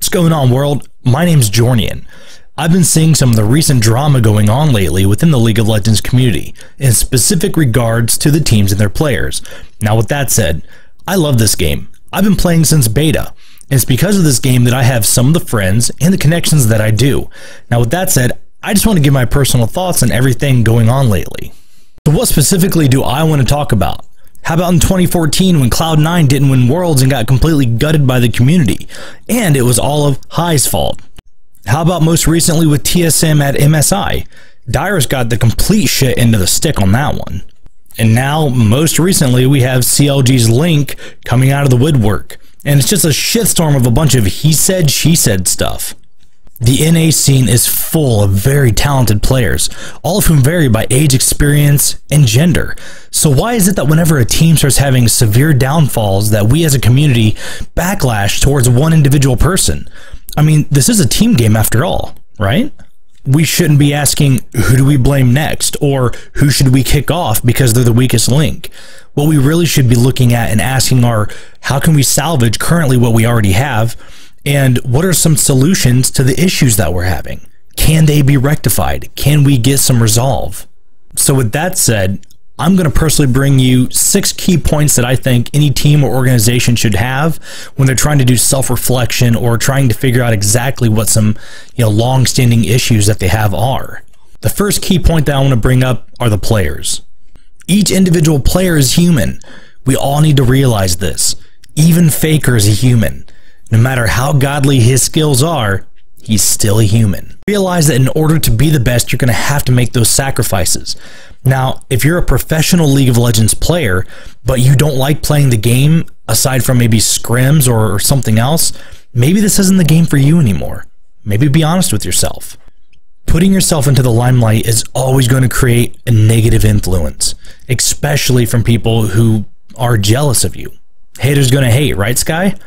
What's going on, world? My name's Gjorndian. I've been seeing some of the recent drama going on lately within the League of Legends community, in specific regards to the teams and their players. Now with that said, I love this game. I've been playing since beta, and it's because of this game that I have some of the friends and the connections that I do. Now with that said, I just want to give my personal thoughts on everything going on lately. So what specifically do I want to talk about? How about in 2014 when Cloud9 didn't win Worlds and got completely gutted by the community, and it was all of High's fault? How about most recently with TSM at MSI? Dyrus got the complete shit into the stick on that one. And now, most recently, we have CLG's Link coming out of the woodwork, and it's just a shitstorm of a bunch of he said, she said stuff. The NA scene is full of very talented players, all of whom vary by age, experience, and gender. So why is it that whenever a team starts having severe downfalls that we as a community backlash towards one individual person? I mean, this is a team game after all, right? We shouldn't be asking who do we blame next or who should we kick off because they're the weakest link. What we really should be looking at and asking are how can we salvage currently what we already have, and what are some solutions to the issues that we're having? Can they be rectified? Can we get some resolve? So with that said, I'm going to personally bring you 6 key points that I think any team or organization should have when they're trying to do self-reflection or trying to figure out exactly what some long-standing issues that they have are. The first key point that I want to bring up are the players. Each individual player is human. We all need to realize this. Even Faker is a human. No matter how godly his skills are, he's still a human. Realize that in order to be the best, you're going to have to make those sacrifices. Now, if you're a professional League of Legends player, but you don't like playing the game, aside from maybe scrims or something else, maybe this isn't the game for you anymore. Maybe be honest with yourself. Putting yourself into the limelight is always going to create a negative influence, especially from people who are jealous of you. Haters gonna hate, right, Sky?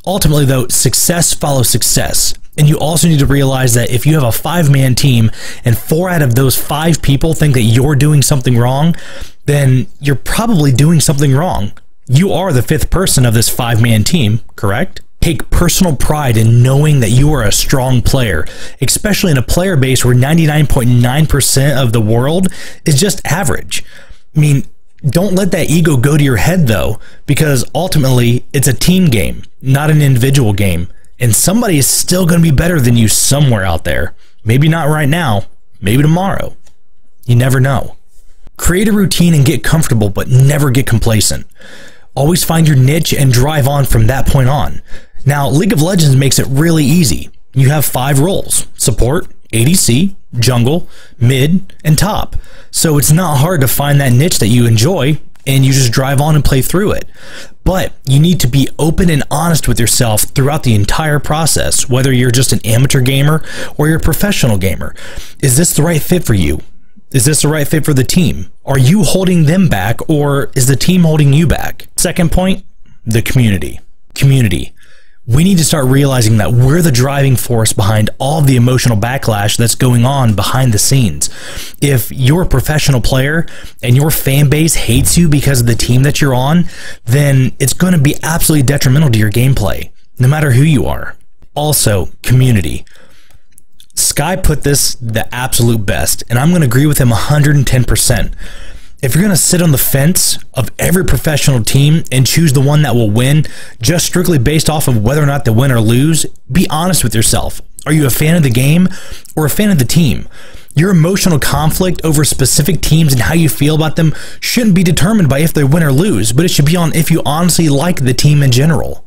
Ultimately, though, success follows success. And you also need to realize that if you have a 5-man team and 4 out of those 5 people think that you're doing something wrong, then you're probably doing something wrong. You are the 5th person of this 5-man team, correct? Take personal pride in knowing that you are a strong player, especially in a player base where 99.9% of the world is just average. I mean, don't let that ego go to your head, though, because ultimately it's a team game, not an individual game. And somebody is still going to be better than you somewhere out there. Maybe not right now, maybe tomorrow. You never know. Create a routine and get comfortable, but never get complacent. Always find your niche and drive on from that point on. Now, League of Legends makes it really easy. You have 5 roles: support, ADC, jungle, mid, and top. So it's not hard to find that niche that you enjoy, and you just drive on and play through it. But you need to be open and honest with yourself throughout the entire process, whether you're just an amateur gamer or you're a professional gamer. Is this the right fit for you? Is this the right fit for the team? Are you holding them back, or is the team holding you back? Second point, the community. Community. We need to start realizing that we're the driving force behind all of the emotional backlash that's going on behind the scenes. If you're a professional player and your fan base hates you because of the team that you're on, then it's going to be absolutely detrimental to your gameplay, no matter who you are. Also, community. Sky put this the absolute best, and I'm going to agree with him 110%. If you're going to sit on the fence of every professional team and choose the one that will win just strictly based off of whether or not they win or lose, be honest with yourself. Are you a fan of the game or a fan of the team? Your emotional conflict over specific teams and how you feel about them shouldn't be determined by if they win or lose, but it should be on if you honestly like the team in general.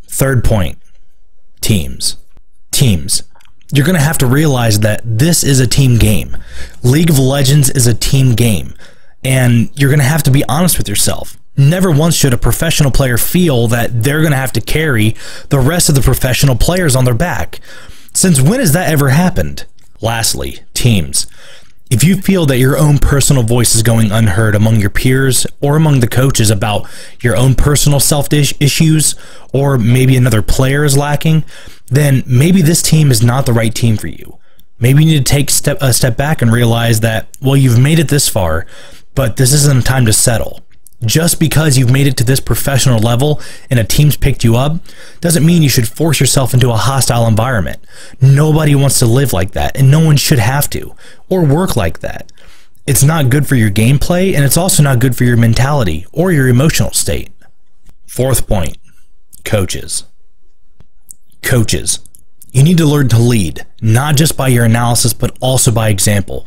Third point, teams. Teams. You're going to have to realize that this is a team game. League of Legends is a team game. And you're going to have to be honest with yourself. Never once should a professional player feel that they're going to have to carry the rest of the professional players on their back. Since when has that ever happened? Lastly, teams. If you feel that your own personal voice is going unheard among your peers or among the coaches about your own personal self-issues, or maybe another player is lacking, then maybe this team is not the right team for you. Maybe you need to take a step back and realize that, well, you've made it this far, but this isn't a time to settle. Just because you've made it to this professional level and a team's picked you up doesn't mean you should force yourself into a hostile environment. Nobody wants to live like that, and no one should have to, or work like that. It's not good for your gameplay, and it's also not good for your mentality or your emotional state. Fourth point, coaches. Coaches. You need to learn to lead, not just by your analysis, but also by example.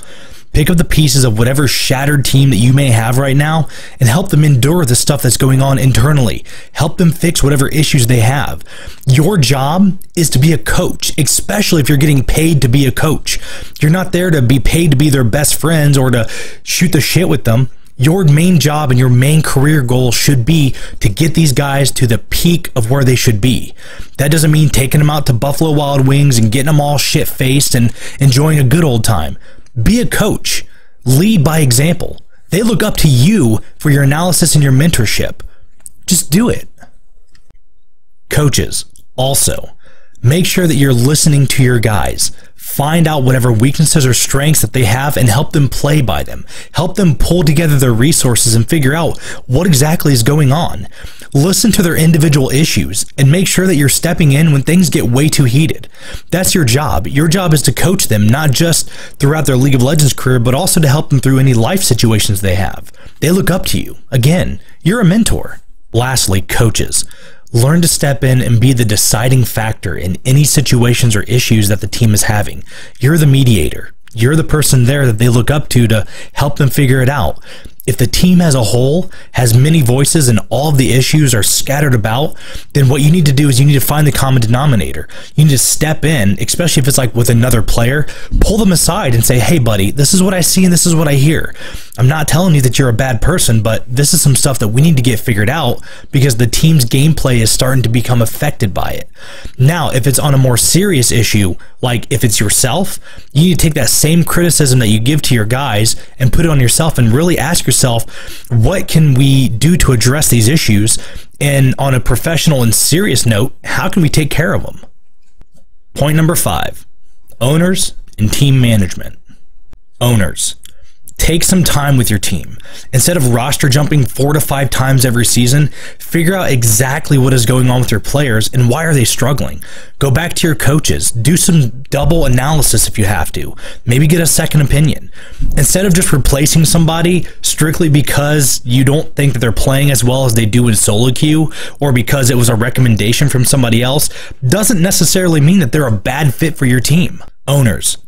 Pick up the pieces of whatever shattered team that you may have right now and help them endure the stuff that's going on internally. Help them fix whatever issues they have. Your job is to be a coach, especially if you're getting paid to be a coach. You're not there to be paid to be their best friends or to shoot the shit with them. Your main job and your main career goal should be to get these guys to the peak of where they should be. That doesn't mean taking them out to Buffalo Wild Wings and getting them all shit-faced and enjoying a good old time. Be a coach. Lead by example. They look up to you for your analysis and your mentorship. Just do it. Coaches, also, make sure that you're listening to your guys. Find out whatever weaknesses or strengths that they have and help them play by them. Help them pull together their resources and figure out what exactly is going on. Listen to their individual issues and make sure that you're stepping in when things get way too heated. That's your job. Your job is to coach them, not just throughout their League of Legends career, but also to help them through any life situations they have. They look up to you. Again, you're a mentor. Lastly, coaches. Learn to step in and be the deciding factor in any situations or issues that the team is having. You're the mediator. You're the person there that they look up to help them figure it out. If the team as a whole has many voices and all of the issues are scattered about, then what you need to do is you need to find the common denominator. You need to step in, especially if it's like with another player, pull them aside and say, hey buddy, this is what I see and this is what I hear. I'm not telling you that you're a bad person, but this is some stuff that we need to get figured out because the team's gameplay is starting to become affected by it. Now, if it's on a more serious issue, like if it's yourself, you need to take that same criticism that you give to your guys and put it on yourself and really ask yourself, what can we do to address these issues? And on a professional and serious note, how can we take care of them? Point number 5, owners and team management. Owners. Take some time with your team. Instead of roster jumping 4 to 5 times every season, figure out exactly what is going on with your players and why are they struggling. Go back to your coaches. Do some double analysis if you have to. Maybe get a second opinion. Instead of just replacing somebody strictly because you don't think that they're playing as well as they do in solo queue or because it was a recommendation from somebody else, doesn't necessarily mean that they're a bad fit for your team. Owners,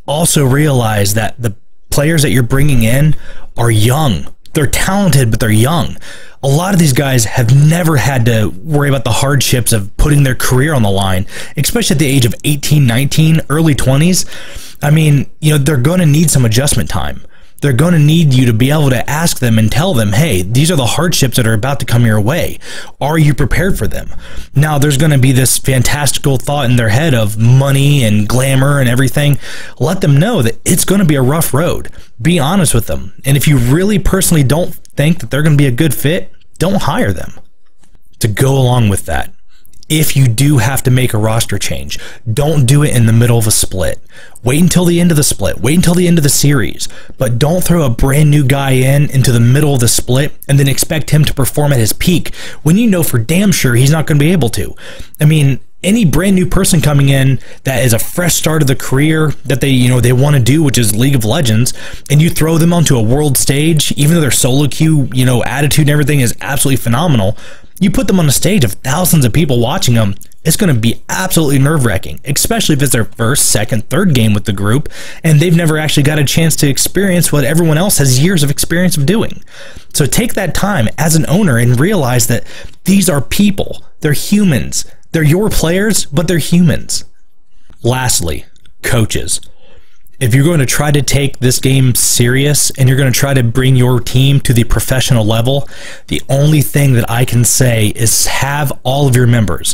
also realize that the players that you're bringing in are young. They're talented, but they're young. A lot of these guys have never had to worry about the hardships of putting their career on the line, especially at the age of 18, 19, early 20s. I mean, they're going to need some adjustment time. They're going to need you to be able to ask them and tell them, hey, these are the hardships that are about to come your way. Are you prepared for them? Now, there's going to be this fantastical thought in their head of money and glamour and everything. Let them know that it's going to be a rough road. Be honest with them. And if you really personally don't think that they're going to be a good fit, don't hire them. To go along with that, if you do have to make a roster change, don't do it in the middle of a split. Wait until the end of the split. Wait until the end of the series. But don't throw a brand new guy into the middle of the split and then expect him to perform at his peak when you know for damn sure he's not going to be able to. I mean, any brand new person coming in that is a fresh start of the career that they want to do, which is League of Legends, and you throw them onto a world stage, even though their solo queue, attitude and everything is absolutely phenomenal, you put them on a stage of thousands of people watching them, it's going to be absolutely nerve-wracking, especially if it's their first, second, third game with the group, and they've never actually got a chance to experience what everyone else has years of experience of doing. So take that time as an owner and realize that these are people. They're humans. They're your players, but they're humans. Lastly, coaches. If you're going to try to take this game serious and you're going to try to bring your team to the professional level, the only thing that I can say is have all of your members,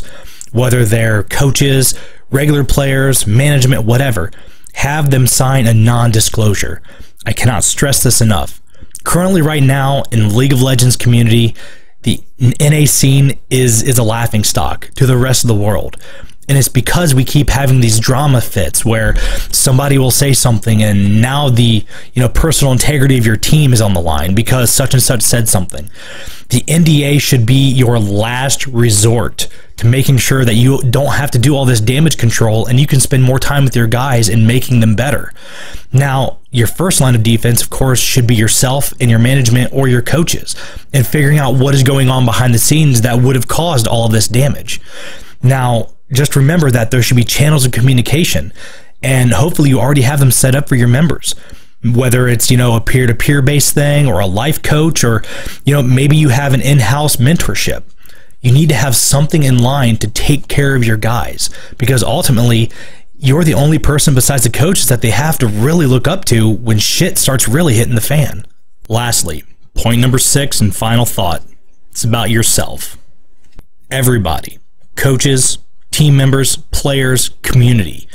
whether they're coaches, regular players, management, whatever, have them sign a non-disclosure. I cannot stress this enough. Currently right now in League of Legends community, the NA scene is a laughing stock to the rest of the world. And it's because we keep having these drama fits where somebody will say something and now the personal integrity of your team is on the line because such and such said something. The NDA should be your last resort to making sure that you don't have to do all this damage control and you can spend more time with your guys and making them better. Now, your first line of defense, of course, should be yourself and your management or your coaches and figuring out what is going on behind the scenes that would have caused all of this damage. Now, just remember that there should be channels of communication, and hopefully you already have them set up for your members. Whether it's, a peer-to-peer based thing or a life coach, or, maybe you have an in-house mentorship. You need to have something in line to take care of your guys, because ultimately you're the only person besides the coaches that they have to really look up to when shit starts really hitting the fan. Lastly, point number 6 and final thought. It's about yourself. Everybody, coaches, team members, players, community.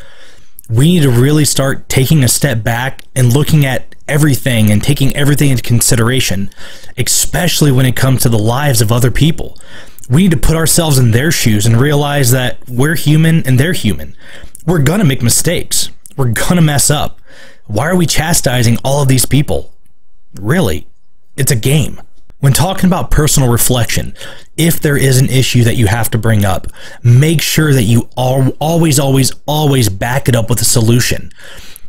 We need to really start taking a step back and looking at everything and taking everything into consideration, especially when it comes to the lives of other people. We need to put ourselves in their shoes and realize that we're human and they're human. We're gonna make mistakes. We're gonna mess up. Why are we chastising all of these people? Really, it's a game. When talking about personal reflection, if there is an issue that you have to bring up, make sure that you always back it up with a solution.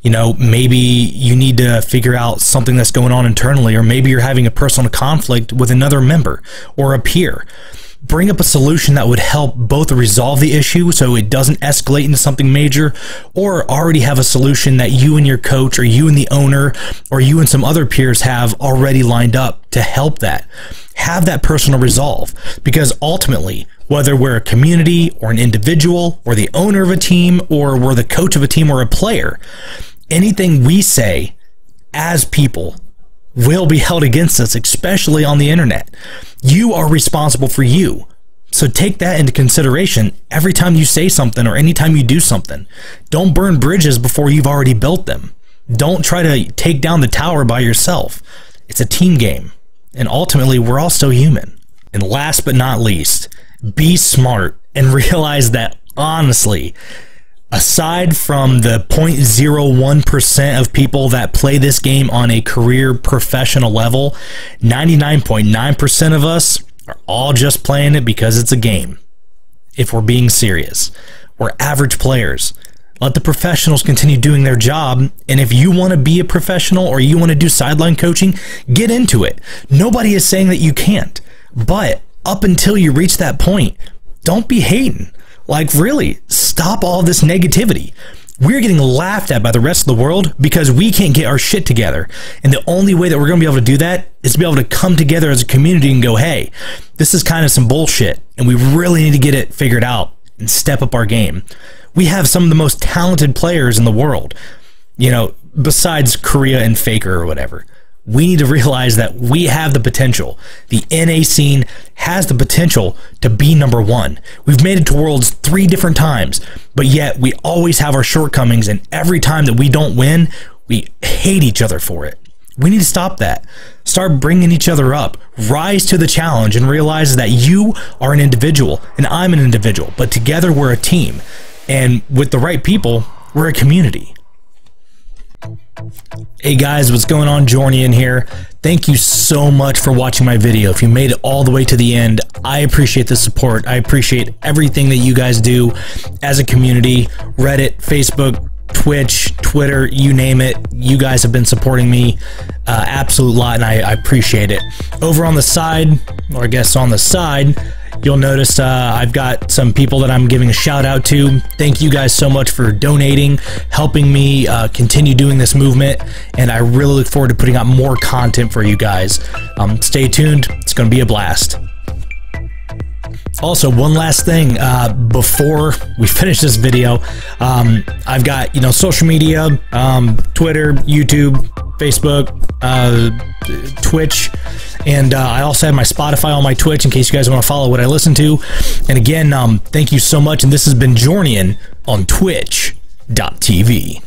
Maybe you need to figure out something that's going on internally, or maybe you're having a personal conflict with another member or a peer. Bring up a solution that would help both resolve the issue so it doesn't escalate into something major, or already have a solution that you and your coach or you and the owner or you and some other peers have already lined up to help that. Have that personal resolve, because ultimately, whether we're a community or an individual or the owner of a team or we're the coach of a team or a player, anything we say as people will be held against us, especially on the internet. You are responsible for you. So take that into consideration every time you say something or anytime you do something. Don't burn bridges before you've already built them. Don't try to take down the tower by yourself. It's a team game. And ultimately, we're all still human. And last but not least, be smart and realize that, honestly, aside from the 0.01% of people that play this game on a career professional level, 99.9% of us are all just playing it because it's a game. If we're being serious, we're average players. Let the professionals continue doing their job, and if you want to be a professional or you want to do sideline coaching, get into it. Nobody is saying that you can't, but up until you reach that point, don't be hating. Like, really, stop all this negativity. We're getting laughed at by the rest of the world because we can't get our shit together. And the only way that we're going to be able to do that is to be able to come together as a community and go, hey, this is kind of some bullshit, and we really need to get it figured out and step up our game. We have some of the most talented players in the world, besides Korea and Faker or whatever. We need to realize that we have the potential. The NA scene has the potential to be #1. We've made it to Worlds 3 different times, but yet we always have our shortcomings, and every time that we don't win, we hate each other for it. We need to stop that. Start bringing each other up. Rise to the challenge and realize that you are an individual and I'm an individual, but together we're a team. And with the right people, we're a community. Hey guys, what's going on? Gjorndian here. Thank you so much for watching my video. If you made it all the way to the end, I appreciate the support. I appreciate everything that you guys do as a community. Reddit, Facebook, Twitch, Twitter, you name it. You guys have been supporting me absolute lot, and I appreciate it. Over on the side, or I guess on the side, you'll notice I've got some people that I'm giving a shout out to. Thank you guys so much for donating, helping me continue doing this movement, and I really look forward to putting out more content for you guys. Stay tuned. It's going to be a blast. Also, one last thing before we finish this video, I've got social media, Twitter, YouTube, Facebook, Twitch, and I also have my Spotify on my Twitch in case you guys want to follow what I listen to. And again, thank you so much, and this has been Gjorndian on Twitch.tv.